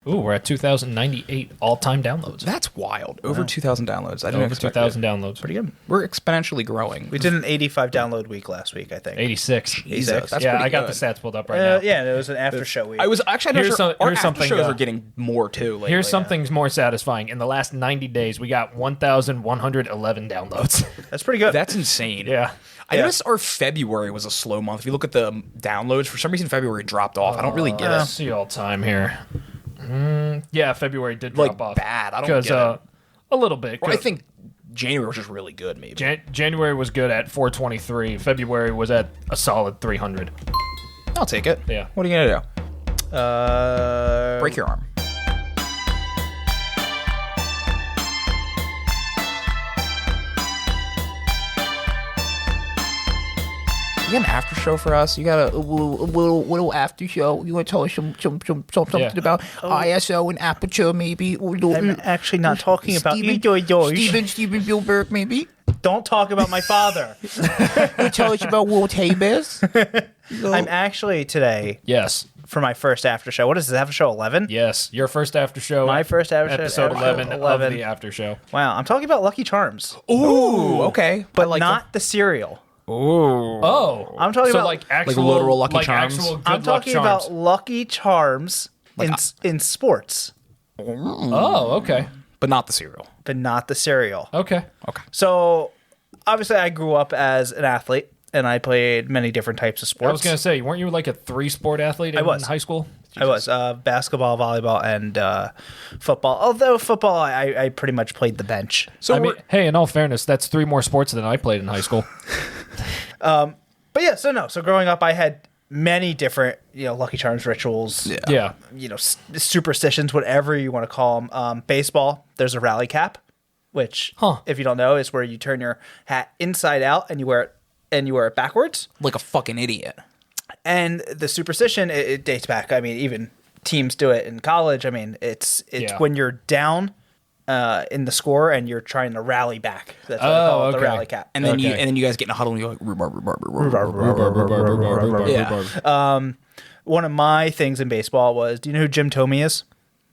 Ooh, we're at 2,098 all-time downloads. That's wild. Over 2,000 downloads. I didn't Over expect 2,000 it. downloads. Pretty good. We're exponentially growing. We did an 85 download week last week, I think. 86. Jesus, that's yeah, pretty I got good. the stats pulled up right now. Yeah, it was an after show week. I was actually not Here's sure. Our here's after something, shows are getting more too lately. Here's something more satisfying. In the last 90 days, we got 1,111 downloads. That's pretty good. That's insane. Yeah. I noticed our February was a slow month. If you look at the downloads, for some reason February dropped off. I don't really get Let's it. see all time here. Yeah, February did Like drop off. bad. I don't Because get it. a little bit. Well, I think January was just really good. Maybe. January was good at 423. February was at a solid 300. I'll take it. Yeah. What are you gonna do? Break your arm. You got an after show for us? You got a little after show? You want to tell us something about ISO and Aperture, maybe? I'm actually not talking about Steven Spielberg, maybe? Don't talk about my father. You tell us about Walt Hayes. I'm actually today Yes. for my first after show. What is this, after show 11? Yes. Your first after show. My first after show. Episode after 11, show 11. of the after show. Wow, I'm talking about Lucky Charms, Ooh, okay. but not the cereal. Ooh. Oh. I'm talking so about like actual literal Lucky Charms? Actual good I'm talking luck charms. about Lucky Charms in sports, Oh, okay. But not the cereal. but not the cereal. Okay. Okay. So obviously, I grew up as an athlete, and I played many different types of sports. I was going to say, weren't you like a 3-sport athlete in was. high school? I was basketball, volleyball, and football. Although football, I pretty much played the bench. So I mean, hey, in all fairness, that's 3 more sports than I played in high school. But yeah, so growing up, I had many different, Lucky Charms rituals. Yeah. Superstitions, whatever you want to call them. Baseball, there's a rally cap, which, if you don't know, is where you turn your hat inside out and you wear it backwards. like a fucking idiot. And the superstition, it dates back. I mean, even teams do it in college. I mean, it's when you're down in the score and you're trying to rally back. That's what they call it, the rally cap. And then Okay. you guys get in a huddle and you're like rhubarb. Yeah. One of my things in baseball was, do you know who Jim Thome is?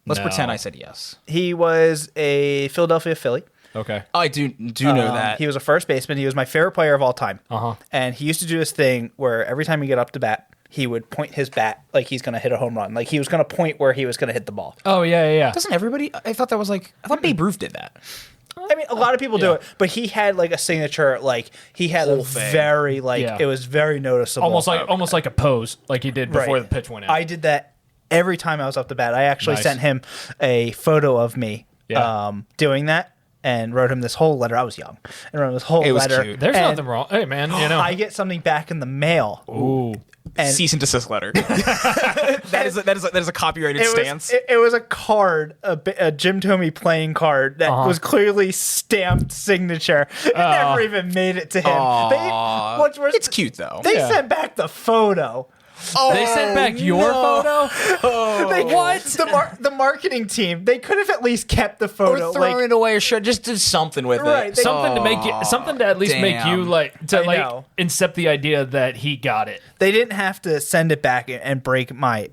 Let's No. pretend I said yes. He was a Philadelphia Philly. Okay. I do know that. He was a first baseman. He was my favorite player of all time. Uh-huh. And he used to do this thing where every time he get up to bat, he would point his bat like he's going to hit a home run. Like he was going to point where he was going to hit the ball. Oh, yeah. Doesn't everybody? I thought Babe Ruth did that. I mean, a lot of people do it, but he had like a signature, like he had a very, it was very noticeable. Almost like a pose, like he did before the pitch went in. I did that every time I was up to bat. I actually Nice. sent him a photo of me doing that and wrote him this whole letter. I was young. And wrote him this whole It was letter. cute. There's And nothing wrong. Hey, man, I get something back in the mail. Ooh. And Cease and desist letter. that is a copyrighted stance. It was a card, a Jim Thome playing card that was clearly stamped signature. It never even made it to him. It's cute though. They sent back the photo. They sent back your photo? What? The marketing team, they could have at least kept the photo. Or throwing it away, or just do something with Right, it. they- Something to make you, something to at least make you I know. incept the idea that he got it. They didn't have to send it back and break my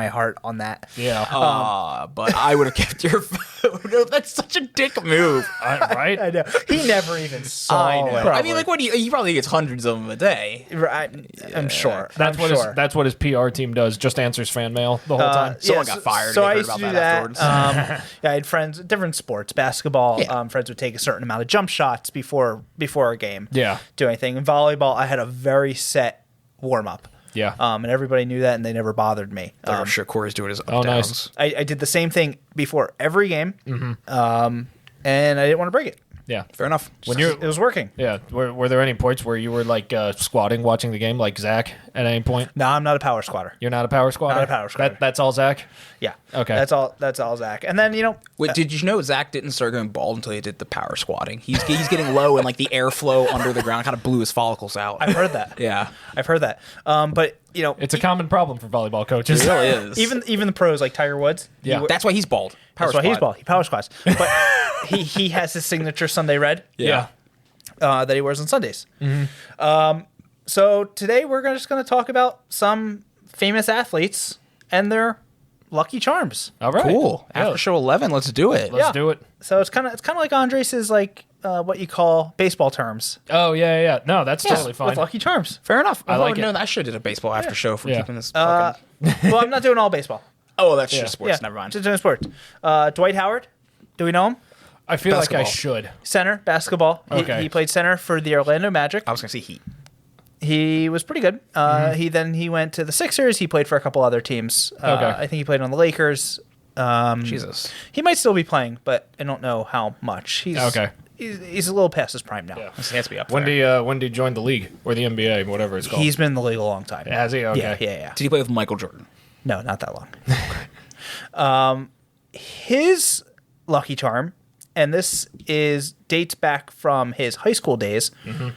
heart on that. Yeah. But I would have kept your photo. That's such a dick move. Right? I know. He never even saw I know. it. I mean, like, what do you? He probably gets hundreds of them a day. I'm sure. That's what his PR team does. Just answers fan mail the whole time. Someone got fired. So and I they used heard to do about that. afterwards. I had friends, different sports, basketball. Friends would take a certain amount of jump shots before a game. Yeah. Do anything. In volleyball, I had a very set warm up. Yeah. And everybody knew that, and they never bothered me. I'm sure Corey's doing his up Oh, downs. nice. I did the same thing before every game, and I didn't want to break it. Yeah. Fair enough. It was working. Yeah. Were there any points where you were like squatting watching the game, like Zach, at any point? No, I'm not a power squatter. You're not a power squatter? Not a power squatter. That's all Zach? Yeah. Okay. That's all Zach. And then, Wait, did you know Zach didn't start going bald until he did the power squatting? He's getting low, and like the airflow under the ground kind of blew his follicles out. I've heard that. Yeah, I've heard that. But, It's a common problem for volleyball coaches. it really is. even the pros like Tiger Woods. Yeah. That's why he's bald. That's why he's bald. He power squats. But he has his signature Sunday red. Yeah. That he wears on Sundays. So today we're just going to talk about some famous athletes and their Lucky Charms. All right. Cool. Yeah. After show 11, let's do it. Let's do it. So it's kind of like Andres' like what you call baseball terms. Oh, yeah. No, that's totally fine. With Lucky Charms. Fair enough. I like would it. known that. I should have did a baseball after show for keeping this. Well, I'm not doing all baseball. Oh, that's just sports. Yeah, Never mind. Just doing sports. Dwight Howard. Do we know him? I feel like I Basketball. should. Center, basketball. Okay. He played center for the Orlando Magic. I was going to say Heat. He was pretty good. He went to the Sixers. He played for a couple other teams. Okay. I think he played on the Lakers. Jesus. He might still be playing, but I don't know how much. He's Okay. He's a little past his prime now. Yeah. He has to be up When there. did he join the league or the NBA, whatever it's called? He's been in the league a long time. Has he? Okay. Yeah. Did he play with Michael Jordan? No, not that long. His lucky charm, and this dates back from his high school days. Mm-hmm.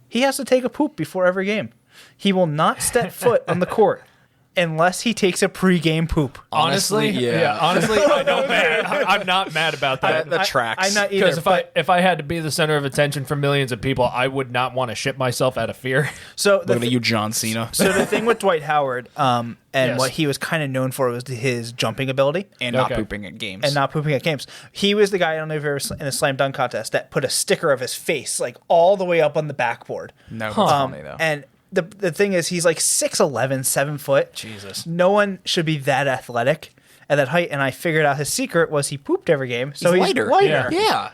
He has to take a poop before every game. He will not step foot on the court unless he takes a pregame poop. Honestly, yeah. honestly, I don't mad. I'm not mad about that. That tracks. I'm not either. Because if I had to be the center of attention for millions of people, I would not want to shit myself out of fear. So Looking at you, John Cena. So the thing with Dwight Howard, and Yes. what he was kind of known for was his jumping ability And not Okay. pooping at games. and not pooping at games. He was the guy, I don't know if you ever in a slam dunk contest, that put a sticker of his face like all the way up on the backboard. No, that's funny, though. And the thing is, he's like 6'11", 7 foot. Jesus. No one should be that athletic at that height. And I figured out his secret was he pooped every game, so he's lighter. Yeah.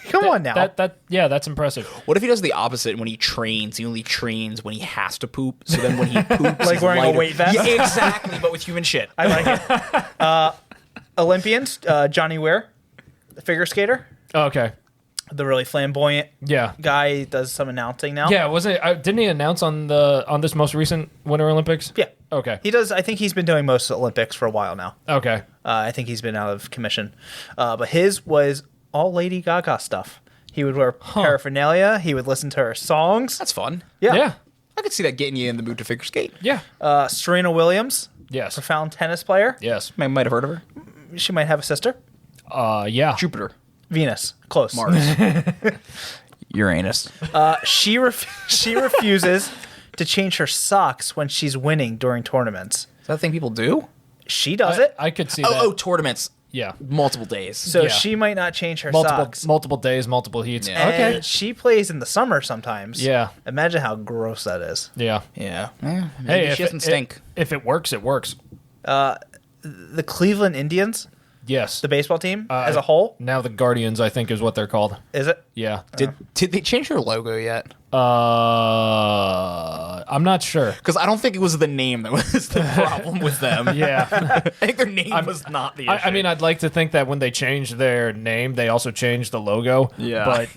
Come on now. That's impressive. What if he does the opposite? When he trains, he only trains when he has to poop. So then when he poops, Like he's wearing a lighter. weight vest? Yeah, exactly, but with human shit. I like it. Olympians, Johnny Ware, the figure skater, Okay. the really flamboyant Yeah. guy, he does some announcing now. Yeah. Was it? Didn't he announce on this most recent Winter Olympics? Yeah. Okay. He does. I think he's been doing most of the Olympics for a while now. Okay. I think he's been out of commission. But his was all Lady Gaga stuff. He would wear paraphernalia. He would listen to her songs. That's fun. Yeah. Yeah. I could see that getting you in the mood to figure skate. Yeah. Serena Williams, Yes. profound tennis player. Yes. I might have heard of her. She might have a sister. Yeah. Jupiter. Venus. Close. Mars. Uranus. She refuses to change her socks when she's winning during tournaments. Is that a thing people do? She does it. I could see that. Oh, tournaments. Yeah. Multiple days. So yeah. she might not change her Multiple socks. days, multiple heats. Yeah. Okay. And she plays in the summer sometimes. Yeah. Imagine how gross that is. Yeah. Yeah. Hey, Maybe she doesn't stink. If it works, it works. The Cleveland Indians, Yes. the baseball team as a whole, Now the Guardians, I think, is what they're called. is it? Yeah. Did they change their logo yet? I'm not sure. Because I don't think it was the name that was the problem with them. Yeah. I think their name was not the issue. I mean, I'd like to think that when they changed their name, they also changed the logo. Yeah. But,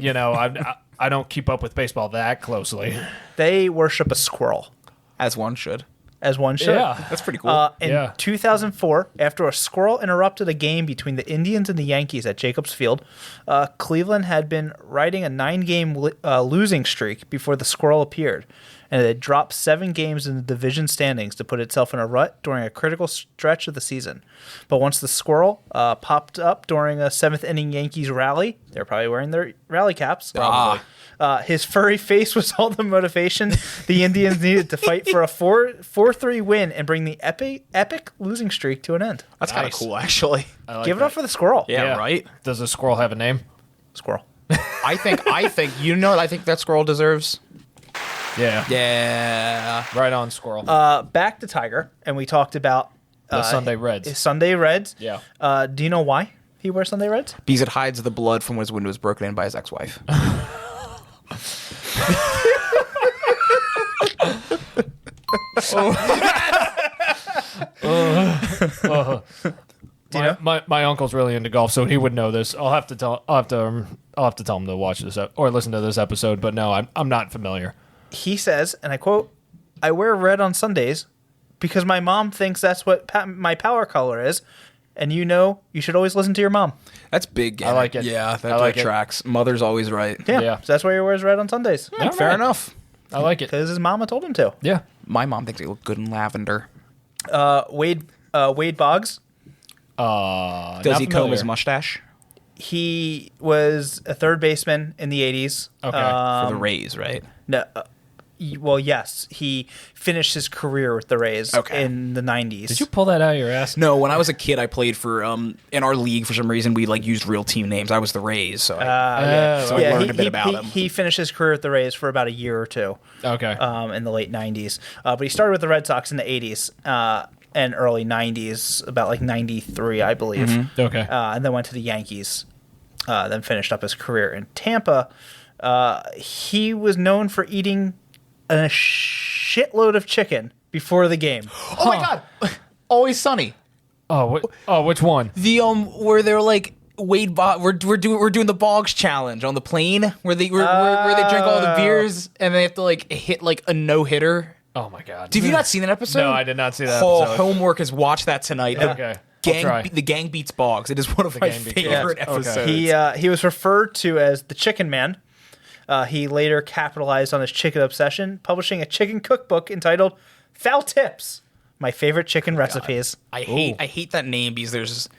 I don't keep up with baseball that closely. They worship a squirrel, as one should. as one should. Yeah. That's pretty cool. In Yeah. 2004, after a squirrel interrupted a game between the Indians and the Yankees at Jacobs Field, Cleveland had been riding a 9-game losing streak before the squirrel appeared, and it had dropped 7 games in the division standings to put itself in a rut during a critical stretch of the season. But once the squirrel popped up during a 7th-inning Yankees rally, they were probably wearing their rally caps. Probably. His furry face was all the motivation the Indians needed to fight for a 4-3 win and bring the epic losing streak to an end. That's kind of Nice. cool, actually. I like Give it that. up for the squirrel. Yeah, right? Does the squirrel have a name? Squirrel. I think, you know what I think that squirrel deserves? Yeah. Yeah. Right on, squirrel. Back to Tiger, and we talked about the Sunday Reds. his Sunday Reds. Yeah. Do you know why he wears Sunday Reds? Because it hides the blood from when his window was broken in by his ex-wife. My uncle's really into golf, so he would know this. I'll have to tell him to watch this or listen to this episode. But no, I'm not familiar. He says, and I quote, "I wear red on Sundays because my mom thinks that's what my power color is, and you should always listen to your mom." That's big. I like it. Yeah, I like it. tracks. Mother's always right. Yeah. So that's why he wears red on Sundays. All Fair right. enough. I like it. Because his mama told him to. Yeah. My mom thinks they look good in lavender. Wade Boggs. Does Not he comb familiar. his mustache? He was a third baseman in the 80s. Okay. For the Rays, right? No, Well, yes, he finished his career with the Rays in the 90s. Did you pull that out of your ass? No, when I was a kid, I played for in our league. For some reason, we like used real team names. I was the Rays, so I learned a bit about him. He finished his career with the Rays for about a year or two. Okay. In the late 90s, but he started with the Red Sox in the 80s and early 90s, about like 93, I believe. Mm-hmm. Okay. And then went to the Yankees. Then finished up his career in Tampa. He was known for eating a shitload of chicken before the game. Oh my God! Always Sunny. Which one? The where they're like we're doing the Boggs challenge on the plane where they where they drink all the beers and they have to like hit like a no hitter. Oh my God! Have you not seen that episode? No, I did not see that episode. Homework is watch that tonight. Okay. The gang beats Boggs. It is one of my favorite episodes. Okay. He was referred to as the Chicken Man. He later capitalized on his chicken obsession, publishing a chicken cookbook entitled "Foul Tips: My Favorite Chicken Recipes." I hate that name because there's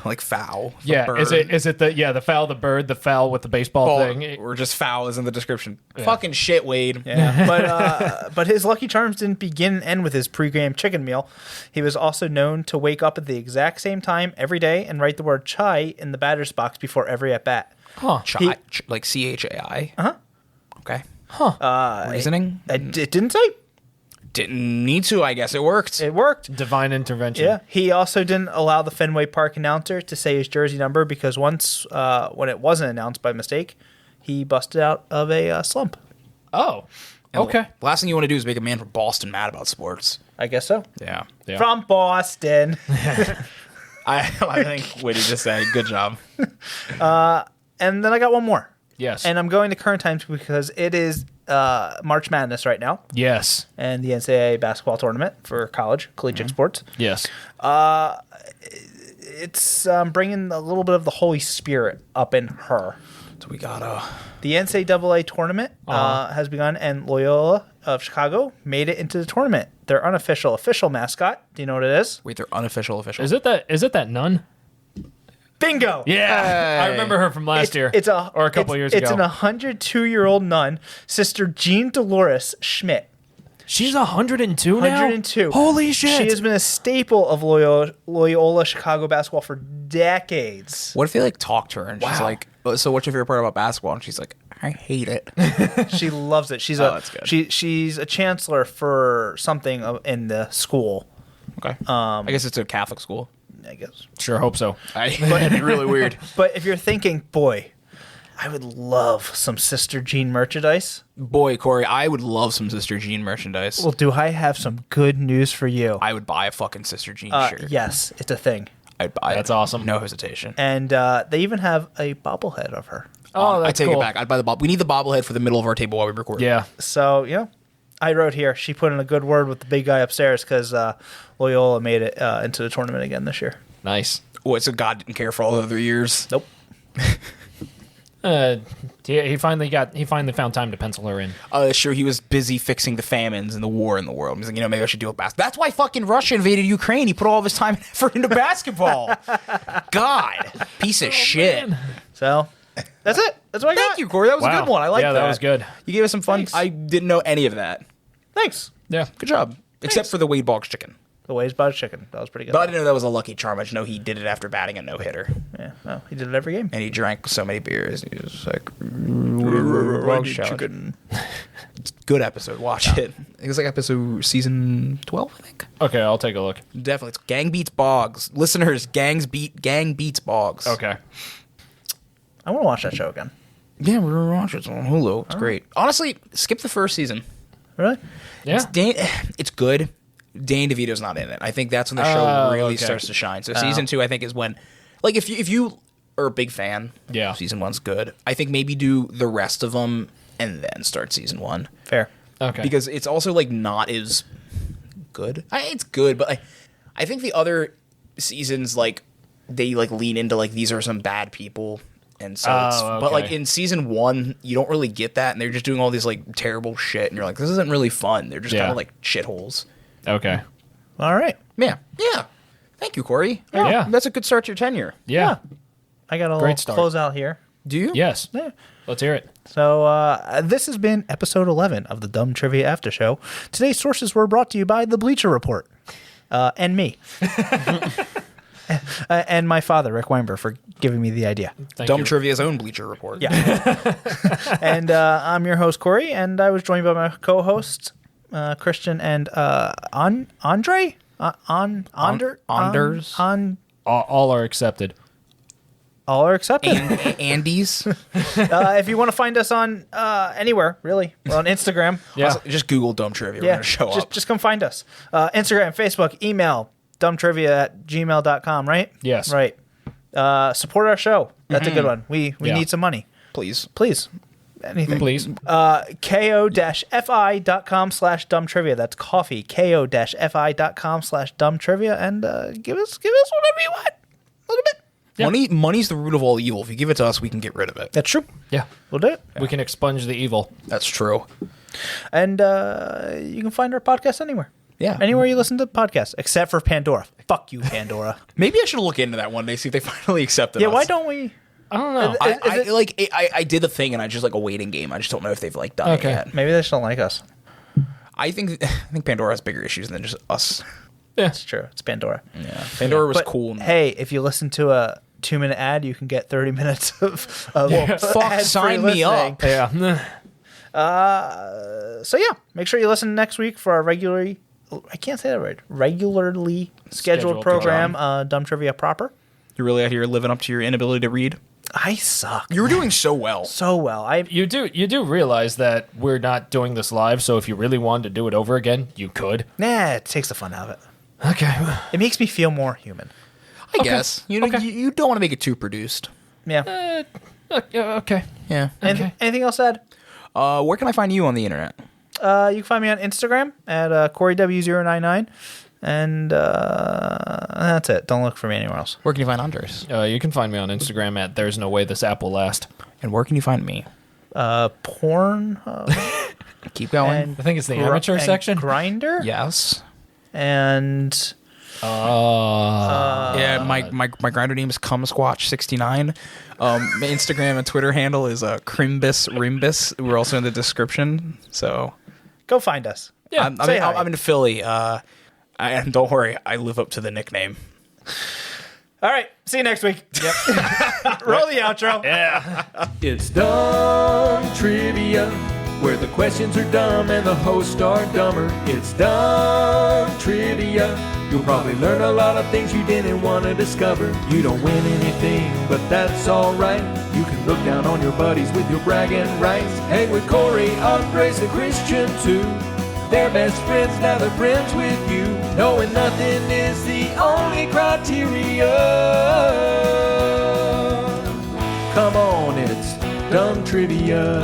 like foul. Yeah, bird. is it the foul, the bird, the foul with the baseball thing, or just foul is in the description? Yeah. Fucking shit, Wade. Yeah, but his Lucky Charms didn't begin and end with his pregame chicken meal. He was also known to wake up at the exact same time every day and write the word "chai" in the batter's box before every at bat. Huh? Chai, like CHAI. Okay. Reasoning? It didn't say. Didn't need to. I guess it worked. It worked. divine intervention. Yeah. He also didn't allow the Fenway Park announcer to say his jersey number because once, when it wasn't announced by mistake, he busted out of a slump. Oh. Okay. The last thing you want to do is make a man from Boston mad about sports. I guess so. Yeah. From Boston. I think Witty just said, good job. And then I got one more. Yes. And I'm going to current times because it is March Madness right now. Yes. And the NCAA basketball tournament for collegiate sports. Yes. It's bringing a little bit of the Holy Spirit up in her. So we got the NCAA tournament has begun, and Loyola of Chicago made it into the tournament. Their unofficial official mascot. Do you know what it is? Wait, their unofficial official. Is it that nun? Bingo! Yeah, Hey. I remember her from last year. Or a couple years It's ago. an 102-year-old nun, Sister Jean Dolores Schmidt. She's 102 now? 102. Holy shit! She has been a staple of Loyola Chicago basketball for decades. What if they like talk to her and she's like, so what's your favorite part about basketball? And she's like, I hate it. She loves it. that's good. She's a chancellor for something in the school. Okay. I guess it's a Catholic school. I guess. Sure hope so. It'd be really weird. But if you're thinking, boy, I would love some Sister Jean merchandise. Boy, Cory, I would love some Sister Jean merchandise. Well, do I have some good news for you? I would buy a fucking Sister Jean shirt. Yes, it's a thing. I'd buy it. That's awesome. No hesitation. And they even have a bobblehead of her. Oh, that's I take cool. it back. I'd buy the bob. We need the bobblehead for the middle of our table while we record. Yeah. So, I wrote here, she put in a good word with the big guy upstairs because Loyola made it into the tournament again this year. Nice. What, so God didn't care for all the other years? Nope. He finally found time to pencil her in. Sure, he was busy fixing the famines and the war in the world. He's like, maybe I should do a basketball. That's why fucking Russia invaded Ukraine. He put all of his time and effort into basketball. God. Piece of shit. Man. So, that's it. That's what I got. Thank you, Cory. That was a Wow. good one. I like that. Yeah, that was good. You gave us some fun. Thanks. I didn't know any of that. Thanks. Yeah. Good job. Except for the Wade Boggs chicken. The Ways Botted Chicken. That was pretty good. But I didn't know that was a lucky charm. I just know he did it after batting a no-hitter. Yeah, well, he did it every game. And he drank so many beers. He was like, Boggs challenge. Chicken. Good episode. Watch it. It was like episode season 12, I think. Okay, I'll take a look. Definitely. It's Gang Beats Boggs. Listeners, Gang Beats Boggs. Okay. I want to watch that show again. Yeah, we're going to watch it. It's on Hulu. It's great. Honestly, skip the first season. Really? Yeah. It's good. Danny DeVito's not in it. I think that's when the show really starts to shine. So season 2, I think, is when, like, if you are a big fan, Yeah. season 1's good. I think maybe do the rest of them and then start season 1. Fair. Okay. Because it's also like not as good. It's good, but I think the other seasons like they like lean into like these are some bad people. And so but like in season 1, you don't really get that, and they're just doing all these like terrible shit, and you're like, this isn't really fun. They're just kind of like shitholes. Okay. All right. Yeah. Thank you, Cory. Yeah. That's a good start to your tenure. Yeah. I got a Great little start. close out here. Do you? Yes. Yeah. Let's hear it. So this has been episode 11 of the Dumb Trivia After Show. Today's sources were brought to you by the Bleacher Report and me. And my father, Rick Weinberg, for giving me the idea. Dumb Trivia's own Bleacher Report. Yeah. And I'm your host, Cory, and I was joined by my co-hosts, Christian and Andre? Anders? All are accepted. All are accepted. Andes. If you want to find us on anywhere, really, we're on Instagram. Yeah. Also, just Google Dumb Trivia. We're going to show up. Just come find us. Instagram, Facebook, email, dumbtrivia@gmail.com, right? Yes. Right. Support our show. That's a good one. We need some money. Please. Anything. Please. ko-fi.com/dumbtrivia. That's coffee. ko-fi.com/dumbtrivia. And give us whatever you want. A little bit. Yep. Money's the root of all evil. If you give it to us, we can get rid of it. That's true. Yeah. We'll do it. We can expunge the evil. That's true. And you can find our podcast anywhere. Yeah. Anywhere you listen to podcasts, except for Pandora. Fuck you, Pandora. Maybe I should look into that one day, see if they finally accepted us. Yeah, why don't we? I don't know. I did the thing, and I just like a waiting game. I just don't know if they've like done it yet. Maybe they just don't like us. I think Pandora has bigger issues than just us. Yeah. It's true. It's Pandora. Yeah. Pandora was But, cool. Hey, if you listen to a 2-minute ad, you can get 30 minutes of fuck, sign me up. Yeah. So yeah, make sure you listen next week for our regularly scheduled program, Dumb Trivia Proper. You're really out here living up to your inability to read. I suck. You were doing so well. So well. You do realize that we're not doing this live, so if you really wanted to do it over again, you could. Nah, it takes the fun out of it. Okay. It makes me feel more human. I guess. You you don't want to make it too produced. Yeah. Okay. Yeah. Anything else to add? Where can I find you on the internet? You can find me on Instagram at CoryW099. And that's it. Don't look for me anywhere else. Where can you find Andres? You can find me on Instagram at There's No Way This App Will Last. And where can you find me? Porn. Keep going. I think it's the amateur section. Grinder. Yes. And yeah, my grinder name is Cumsquatch69. My Instagram and Twitter handle is Crimbus Rimbus. We're also in the description, so go find us. Yeah, I'm in Philly. And don't worry, I live up to the nickname. All right, see you next week. Yep. Roll the outro. Yeah. It's Dumb Trivia, where the questions are dumb and the hosts are dumber. It's Dumb Trivia. You'll probably learn a lot of things you didn't want to discover. You don't win anything, but that's alright. You can look down on your buddies with your bragging rights. Hang with Cory, Andres, and Christian too. They're best friends, now they're friends with you. Knowing nothing is the only criteria. Come on, it's Dumb Trivia.